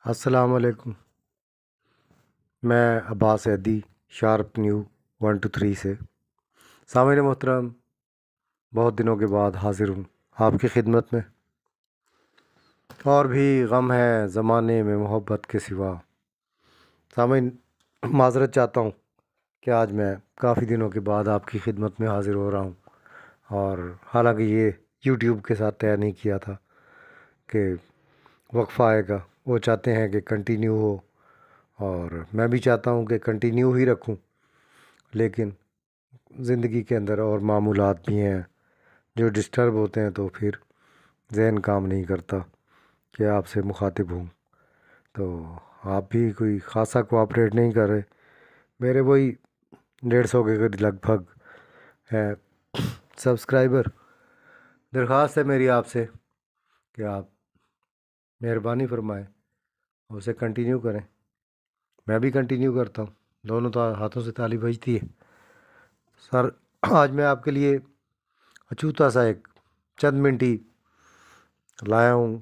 السلام علیکم۔ میں عباس ایدی شارپ نیو 123 سے سامعین محترم بہت دنوں کے بعد حاضر ہوں آپ کی خدمت میں۔ اور بھی غم ہے زمانے میں محبت کے سوا۔ سامعین معذرت چاہتا ہوں کہ آج میں کافی دنوں کے بعد آپ کی خدمت میں حاضر ہو رہا ہوں، اور حالانکہ یہ یوٹیوب کے ساتھ طے نہیں کیا تھا کہ وقفہ آئے گا، وہ چاہتے ہیں کہ کنٹینیو ہو اور میں بھی چاہتا ہوں کہ کنٹینیو ہی رکھوں، لیکن زندگی کے اندر اور معمولات بھی ہیں جو ڈسٹرب ہوتے ہیں، تو پھر ذہن کام نہیں کرتا کہ آپ سے مخاطب ہوں۔ تو آپ بھی کوئی خاصا کوآپریٹ نہیں کر رہے۔ میرے وہی 150 کے لگ بھگ ہے سبسکرائبر۔ درخواست ہے میری آپ سے کہ آپ مہربانی فرمائیں اور اسے کنٹینیو کریں۔ میں بھی کنٹینیو کرتا ہوں، دونوں ہاتھوں سے تالی بجتی ہے۔ سر، آج میں آپ کے لیے اچھوتا سا ایک چند منٹی لایا ہوں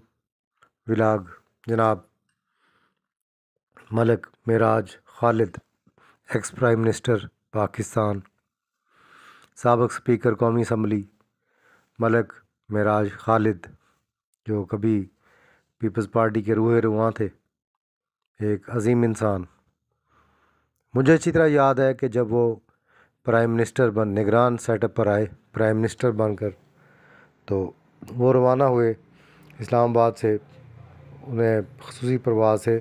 ولاگ جناب ملک معراج خالد، ایکس پرائم منسٹر پاکستان، سابق اسپیکر قومی اسمبلی ملک معراج خالد، جو کبھی پیپلز پارٹی کے روح رواں تھے، ایک عظیم انسان۔ مجھے اچھی طرح یاد ہے کہ جب وہ پرائم منسٹر نگران سیٹ اپ پر آئے پرائم منسٹر بن کر، تو وہ روانہ ہوئے اسلام آباد سے۔ انہیں خصوصی پرواز سے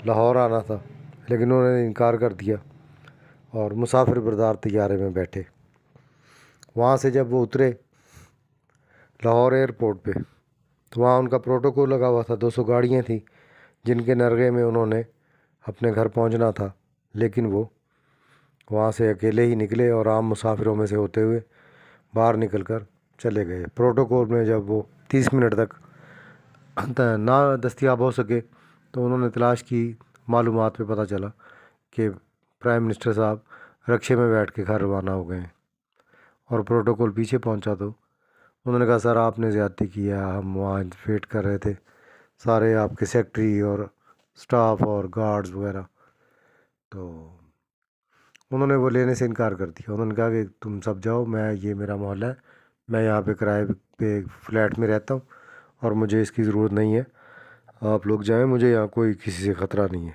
لاہور آنا تھا، لیکن انہوں نے انکار کر دیا اور مسافر بردار طیارے میں بیٹھے۔ وہاں سے جب وہ اترے لاہور ایئرپورٹ پہ، تو وہاں ان کا پروٹوکول لگا ہوا تھا، 200 گاڑیاں تھیں جن کے نرغے میں انہوں نے اپنے گھر پہنچنا تھا، لیکن وہ وہاں سے اکیلے ہی نکلے اور عام مسافروں میں سے ہوتے ہوئے باہر نکل کر چلے گئے۔ پروٹوکول میں جب وہ 30 منٹ تک نہ دستیاب ہو سکے، تو انہوں نے تلاش کی، معلومات پہ پتہ چلا کہ پرائم منسٹر صاحب رکشے میں بیٹھ کے گھر روانہ ہو گئے ہیں، اور پروٹوکول پیچھے پہنچا تو انہوں نے کہا سر آپ نے زیادتی کی ہے، ہم وہاں ویٹ کر رہے تھے، سارے آپ کے سیکٹری اور سٹاف اور گارڈز وغیرہ۔ تو انہوں نے وہ لینے سے انکار کر دیا۔ انہوں نے کہا کہ تم سب جاؤ، یہ میرا محلہ ہے، میں یہاں پہ کرائے پہ فلیٹ میں رہتا ہوں اور مجھے اس کی ضرورت نہیں ہے، آپ لوگ جائیں، مجھے یہاں کوئی کسی سے خطرہ نہیں ہے،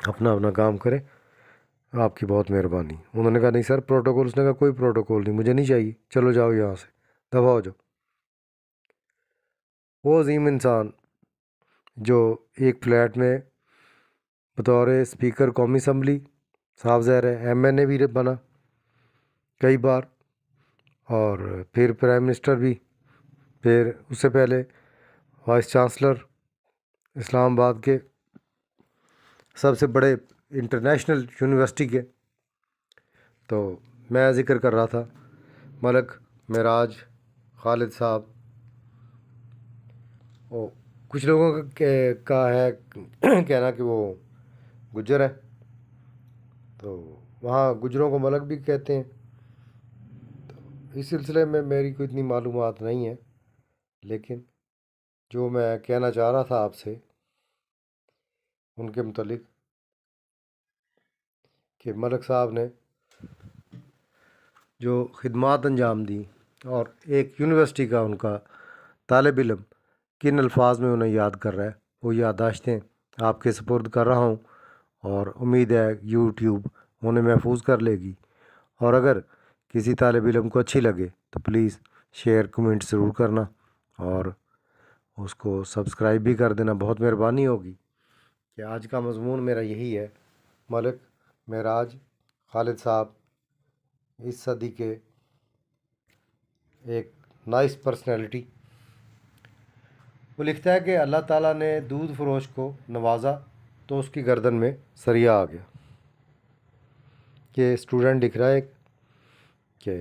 اپنا اپنا کام کریں، آپ کی بہت مہربانی۔ انہوں نے کہا نہیں سر پروٹوکول، اس نے کہا کوئی پروٹوکول نہیں، مجھے نہیں چاہیے، چلو جاؤ یہاں سے، دفع ہو جاؤ۔ وہ عظیم انسان جو ایک فلیٹ میں بطور اسپیکر قومی اسمبلی، صاف ظاہر ہے ایم این اے بھی بنا کئی بار، اور پھر پرائم منسٹر بھی، پھر اس سے پہلے وائس چانسلر اسلام آباد کے سب سے بڑے انٹرنیشنل یونیورسٹی کے۔ تو میں ذکر کر رہا تھا ملک معراج خالد صاحب۔ وہ کچھ لوگوں کا ہے کہنا کہ وہ گجر ہے، تو وہاں گجروں کو ملک بھی کہتے ہیں۔ تو اس سلسلے میں میری کوئی اتنی معلومات نہیں ہے، لیکن جو میں کہنا چاہ رہا تھا آپ سے ان کے متعلق، کہ ملک صاحب نے جو خدمات انجام دیں، اور ایک یونیورسٹی کا ان کا طالب علم کن الفاظ میں انہیں یاد کر رہا ہے، وہ یادداشتیں آپ کے سپرد کر رہا ہوں، اور امید ہے یوٹیوب انہیں محفوظ کر لے گی۔ اور اگر کسی طالب علم کو اچھی لگے تو پلیز شیئر کمنٹ ضرور کرنا، اور اس کو سبسکرائب بھی کر دینا، بہت مہربانی ہوگی۔ کہ آج کا مضمون میرا یہی ہے، ملک معراج خالد صاحب اس صدی کے ایک نائس پرسنالٹی۔ وہ لکھتا ہے کہ اللہ تعالیٰ نے دودھ فروش کو نوازا تو اس کی گردن میں سریا آ گیا۔ کہ اسٹوڈنٹ لکھ رہا ہے کہ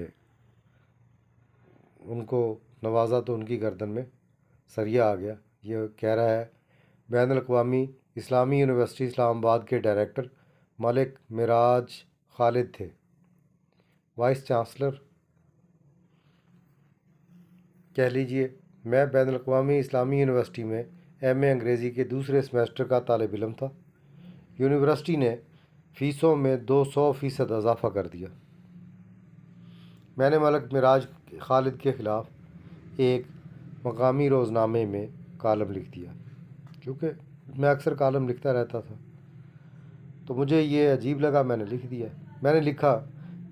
ان کو نوازا تو ان کی گردن میں سریا آ گیا۔ یہ کہہ رہا ہے بین الاقوامی اسلامی یونیورسٹی اسلام آباد کے ڈائریکٹر ملک معراج خالد تھے۔ وائس چانسلر کہہ لیجئے، میں بین الاقوامی اسلامی یونیورسٹی میں ایم اے انگریزی کے دوسرے سیمسٹر کا طالب علم تھا۔ یونیورسٹی نے فیسوں میں 200% اضافہ کر دیا۔ میں نے ملک معراج خالد کے خلاف ایک مقامی روزنامے میں کالم لکھ دیا۔ کیونکہ میں اکثر کالم لکھتا رہتا تھا تو مجھے یہ عجیب لگا، میں نے لکھ دیا۔ میں نے لکھا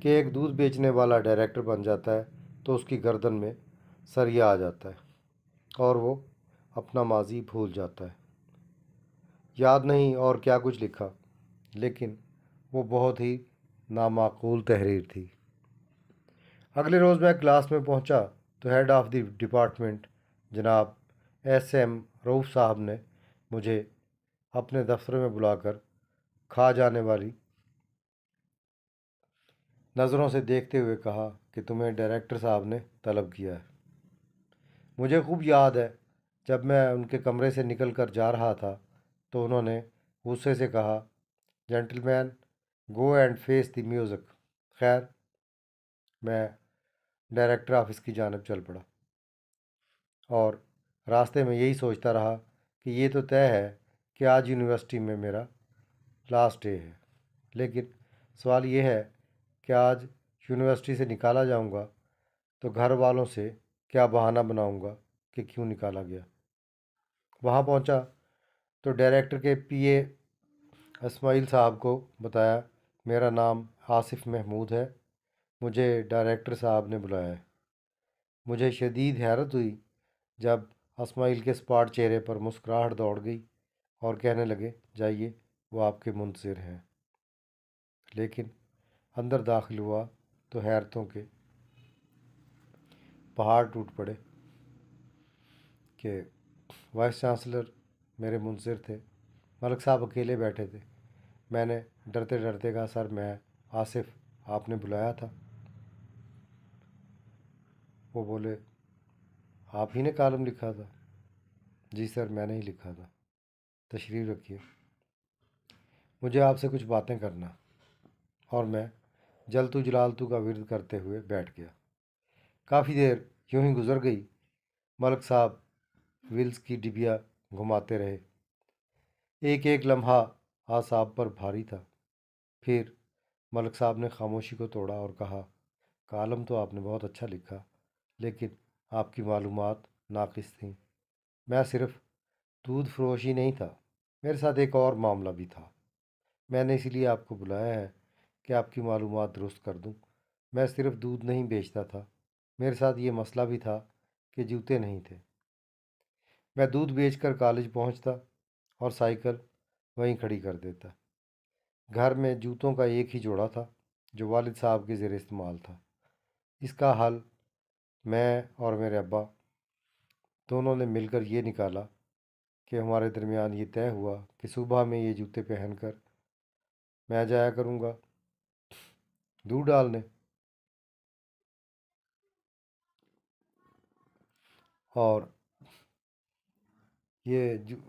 کہ ایک دودھ بیچنے والا ڈائریکٹر بن جاتا ہے تو اس کی گردن میں سریا آ جاتا ہے اور وہ اپنا ماضی بھول جاتا ہے۔ یاد نہیں اور کیا کچھ لکھا، لیکن وہ بہت ہی نامعقول تحریر تھی۔ اگلے روز میں کلاس میں پہنچا تو ہیڈ آف دی ڈپارٹمنٹ جناب ایس ایم رؤف صاحب نے مجھے اپنے دفتر میں بلا کر کھا جانے والی نظروں سے دیکھتے ہوئے کہا کہ تمہیں ڈائریکٹر صاحب نے طلب کیا ہے۔ مجھے خوب یاد ہے جب میں ان کے کمرے سے نکل کر جا رہا تھا تو انہوں نے غصے سے کہا، gentleman go and face the music. خیر، میں ڈائریکٹر آفس کی جانب چل پڑا اور راستے میں یہی سوچتا رہا کہ یہ تو طے ہے کہ آج یونیورسٹی میں میرا لاسٹ ڈے ہے، لیکن سوال یہ ہے کہ آج یونیورسٹی سے نکالا جاؤں گا تو گھر والوں سے کیا بہانہ بناؤں گا کہ کیوں نکالا گیا۔ وہاں پہنچا تو ڈائریکٹر کے پی اے اسماعیل صاحب کو بتایا میرا نام آصف محمود ہے، مجھے ڈائریکٹر صاحب نے بلایا ہے۔ مجھے شدید حیرت ہوئی جب اسماعیل کے اسپاٹ چہرے پر مسکراہٹ دوڑ گئی اور کہنے لگے، جائیے وہ آپ کے منتظر ہیں۔ لیکن اندر داخل ہوا تو حیرتوں کے پہاڑ ٹوٹ پڑے کہ وائس چانسلر میرے منتظر تھے، ملک صاحب اکیلے بیٹھے تھے۔ میں نے ڈرتے ڈرتے کہا، سر میں آصف، آپ نے بلایا تھا؟ وہ بولے، آپ ہی نے کالم لکھا تھا؟ جی سر، میں نے ہی لکھا تھا، تشریف رکھیے، مجھے آپ سے کچھ باتیں کرنا۔ اور میں جلتو جلالتو کا ورد کرتے ہوئے بیٹھ گیا۔ کافی دیر یوں ہی گزر گئی۔ ملک صاحب ویلز کی ڈبیا گھماتے رہے۔ ایک ایک لمحہ اعصاب پر بھاری تھا۔ پھر ملک صاحب نے خاموشی کو توڑا اور کہا، کالم تو آپ نے بہت اچھا لکھا، لیکن آپ کی معلومات ناقص تھیں۔ میں صرف دودھ فروش ہی نہیں تھا، میرے ساتھ ایک اور معاملہ بھی تھا۔ میں نے اسی لیے آپ کو بلایا ہے کہ آپ کی معلومات درست کر دوں۔ میں صرف دودھ نہیں بیچتا تھا، میرے ساتھ یہ مسئلہ بھی تھا کہ جوتے نہیں تھے۔ میں دودھ بیچ کر کالج پہنچتا اور سائیکل وہیں کھڑی کر دیتا۔ گھر میں جوتوں کا ایک ہی جوڑا تھا جو والد صاحب کے زیر استعمال تھا۔ اس کا حل میں اور میرے ابا دونوں نے مل کر یہ نکالا کہ ہمارے درمیان یہ طے ہوا کہ صبح میں یہ جوتے پہن کر میں جایا کروں گا دودھ ڈالنے، اور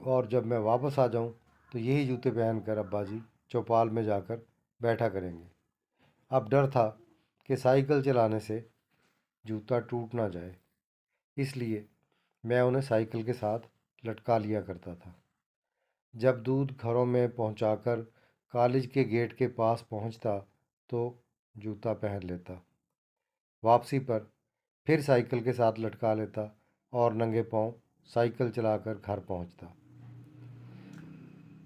اور جب میں واپس آ جاؤں تو یہی جوتے پہن کر ابا جی چوپال میں جا کر بیٹھا کریں گے۔ اب ڈر تھا کہ سائیکل چلانے سے جوتا ٹوٹ نہ جائے، اس لیے میں انہیں سائیکل کے ساتھ لٹکا لیا کرتا تھا۔ جب دودھ گھروں میں پہنچا کر کالج کے گیٹ کے پاس پہنچتا تو جوتا پہن لیتا، واپسی پر پھر سائیکل کے ساتھ لٹکا لیتا اور ننگے پاؤں سائیکل چلا کر گھر پہنچتا۔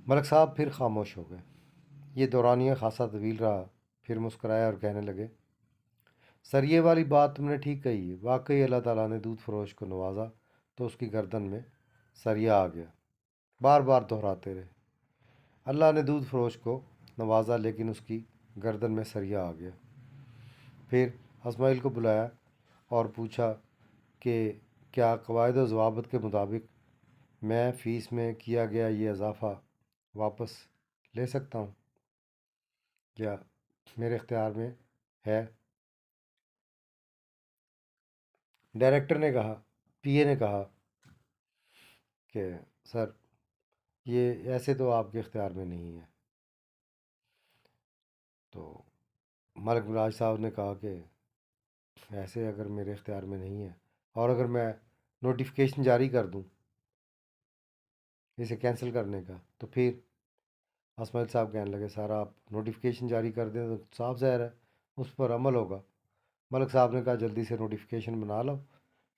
ملک صاحب پھر خاموش ہو گئے۔ یہ دورانیہ خاصا طویل رہا، پھر مسکرائے اور کہنے لگے، سر یہ والی بات تم نے ٹھیک کہی ہے، واقعی اللہ تعالیٰ نے دودھ فروش کو نوازا تو اس کی گردن میں سریا آ گیا۔ بار بار دہراتے رہے، اللہ نے دودھ فروش کو نوازا لیکن اس کی گردن میں سریا آ گیا۔ پھر اسماعیل کو بلایا اور پوچھا کہ کیا قواعد و ضوابط کے مطابق میں فیس میں کیا گیا یہ اضافہ واپس لے سکتا ہوں یا میرے اختیار میں ہے؟ ڈائریکٹر نے کہا، پی اے نے کہا کہ سر یہ ایسے تو آپ کے اختیار میں نہیں ہے۔ تو ملک راج صاحب نے کہا کہ ایسے اگر میرے اختیار میں نہیں ہے اور اگر میں نوٹیفیکیشن جاری کر دوں اسے کینسل کرنے کا، تو پھر اسماعیل صاحب کہنے لگے سر آپ نوٹیفیکیشن جاری کر دیں تو صاف ظاہر ہے اس پر عمل ہوگا۔ ملک صاحب نے کہا جلدی سے نوٹیفیکیشن بنا لو،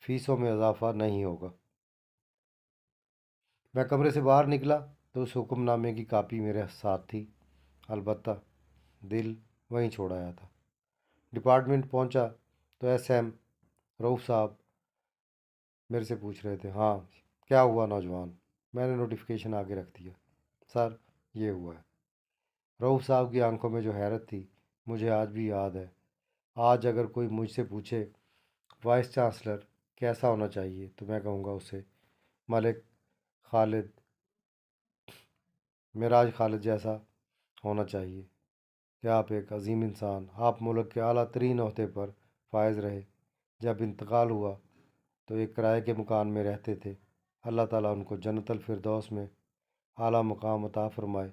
فیسوں میں اضافہ نہیں ہوگا۔ میں کمرے سے باہر نکلا تو اس حکم نامے کی کاپی میرے ساتھ تھی، البتہ دل وہیں چھوڑ آیا تھا۔ ڈپارٹمنٹ پہنچا تو ایس ایم رؤف صاحب میرے سے پوچھ رہے تھے ہاں کیا ہوا نوجوان؟ میں نے نوٹیفیکیشن آگے رکھ دیا۔ سر یہ ہوا ہے۔ رؤف صاحب کی آنکھوں میں جو حیرت تھی مجھے آج بھی یاد ہے۔ آج اگر کوئی مجھ سے پوچھے وائس چانسلر کیسا ہونا چاہیے تو میں کہوں گا اسے ملک خالد معراج خالد جیسا ہونا چاہیے کہ آپ ایک عظیم انسان، آپ ملک کے اعلیٰ ترین عہدے پر فائز رہے، جب انتقال ہوا تو ایک کرائے کے مکان میں رہتے تھے، اللہ تعالیٰ ان کو جنت الفردوس میں اعلیٰ مقام عطا فرمائے،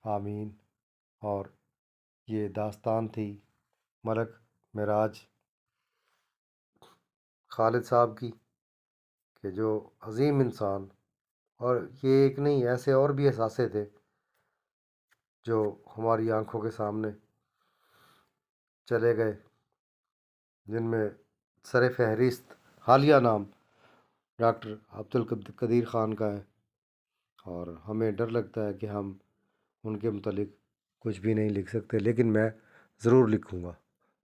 آمین۔ اور یہ داستان تھی ملک معراج خالد صاحب کی کہ جو عظیم انسان، اور یہ ایک نہیں ایسے اور بھی اثاثے تھے جو ہماری آنکھوں کے سامنے چلے گئے، جن میں سر فہرست حالیہ نام ڈاکٹر عبدالقدیر خان کا ہے، اور ہمیں ڈر لگتا ہے کہ ہم ان کے متعلق کچھ بھی نہیں لکھ سکتے، لیکن میں ضرور لکھوں گا،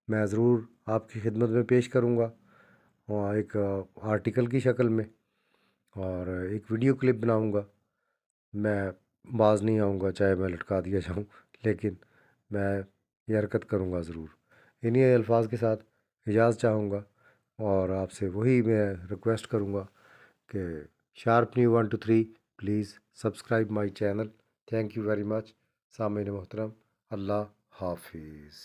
میں ضرور آپ کی خدمت میں پیش کروں گا، اور ایک آرٹیکل کی شکل میں، اور ایک ویڈیو کلپ بناؤں گا۔ میں باز نہیں آؤں گا چاہے میں لٹکا دیا جاؤں، لیکن میں یہ حرکت کروں گا ضرور۔ انہی الفاظ کے ساتھ اجازت چاہوں گا، اور آپ سے وہی میں ریکویسٹ کروں گا کہ sharp new 123 please subscribe my channel. Thank you very much سامعین محترم، اللہ حافظ۔